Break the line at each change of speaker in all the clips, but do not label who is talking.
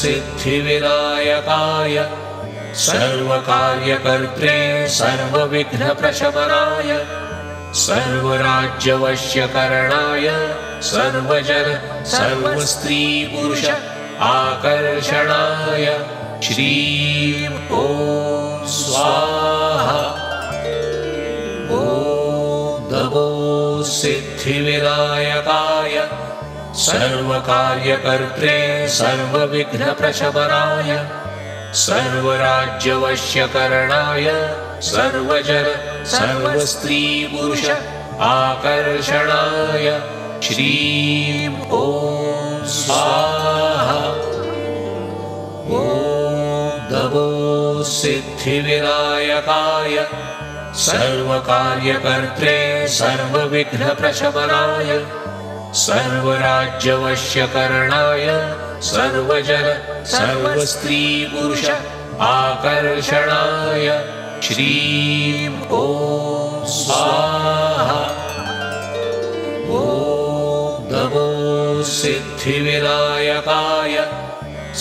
सिद्धिविनायकाय सर्वकार्यकर्त्रे सर्वविघ्नप्रशमनाय सर्वराज्यवश्यकरणाय सर्वजन सर्वस्त्रीपुरुष आकर्षणाय श्रीं ॐ स्वाहा। ॐ नमो सिद्धिविनायकाय सर्वकार्यकर्त्रे सर्वविघ्नप्रशमनाय सर्वराज्यवश्यकरणाय सर्वजन सर्वस्त्रीपुरुष आकर्षणाय श्रीं ॐ स्वाहा। ॐ नमो सिद्धिविनायकाय सर्वकार्यकर्त्रे सर्वविघ्नप्रशमनाय सर्वराज्यवश्यकरणाय सर्वजन सर्वस्त्रीपुरुष आकर्षणाय श्रीं ॐ स्वाहा। ॐ नमो सिद्धिविनायकाय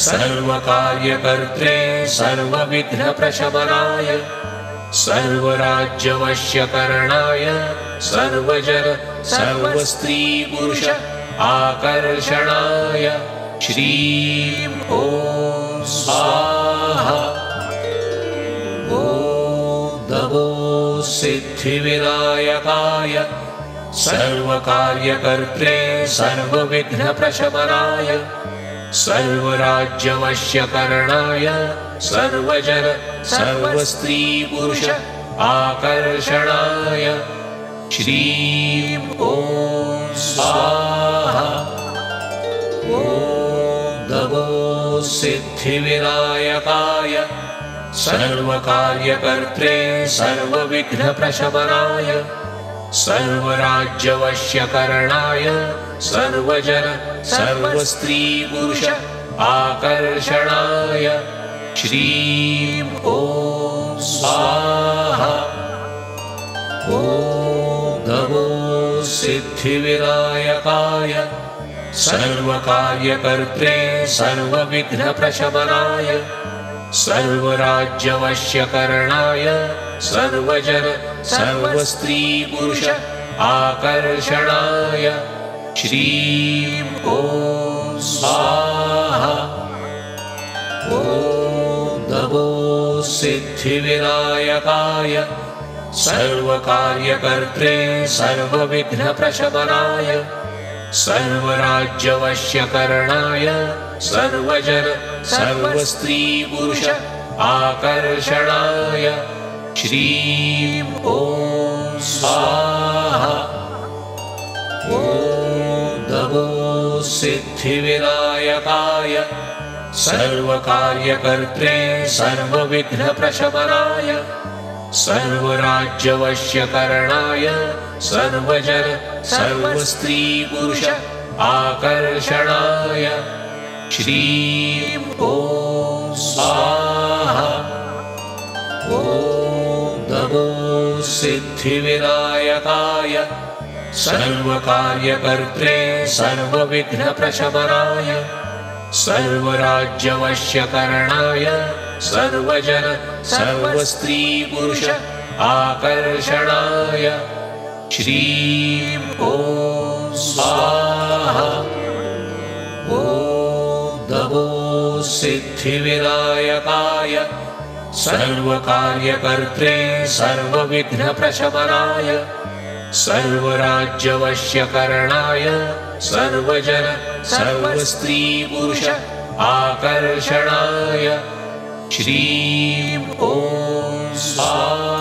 सर्वकार्यकर्त्रे सर्वविघ्नप्रशमनाय सर्वराज्यवश्यकरणाय सर्वजन सर्वस्त्रीपुरुष आकर्षणाय श्रीं ॐ स्वाहा। ॐ नमो सिद्धिविनायकाय सर्वकार्यकर्त्रे सर्वविघ्नप्रशमनाय सर्वराज्यवश्यकरणाय सर्वजन सर्वस्त्रीपुरुष आकर्षणाय श्रीं ॐ स्वाहा। ॐ नमो सिद्धिविनायकाय सर्वकार्यकर्त्रे सर्वविघ्नप्रशमनाय सर्वराज्यवश्यकरणाय सर्वजन सर्वस्त्रीपुरुष आकर्षणाय श्रीं ॐ स्वाहा। ॐ नमो सिद्धिविनायकाय सर्वकार्यकर्त्रे सर्वविघ्नप्रशमनाय सर्वराज्यवश्यकरणाय सर्वजन सर्वस्त्रीपुरुष आकर्षणाय श्रीं ॐ स्वाहा। ॐ नमो सिद्धिविनायकाय सर्वकार्यकर्त्रे सर्वविघ्नप्रशमनाय सर्वराज्यवश्यकरणाय सर्वजन सर्वस्त्रीपुरुष आकर्षणाय श्रीं ॐ स्वाहा। ॐ नमो सिद्धिविनायकाय सर्वकार्यकर्त्रे सर्वविघ्नप्रशमनाय सर्वराज्यवश्यकरणाय सर्वजन सर्वस्त्रीपुरुष आकर्षणाय श्रीं ॐ स्वाहा। ॐ नमो सिद्धिविनायकाय सर्वकार्यकर्त्रे सर्वविघ्नप्रशमनाय सर्वराज्यवश्यकरणाय सर्वजन सर्वस्त्रीपुरुष आकर्षणाय श्रीं ॐ स्वाहा। ॐ नमो सिद्धिविनायकाय सर्वकार्यकर्त्रे सर्वविघ्नप्रशमनाय सर्वराज्यवश्यकरणाय सर्वजन सर्वस्त्रीपुरुष आकर्षणाय श्रीं ॐ स्वाहा।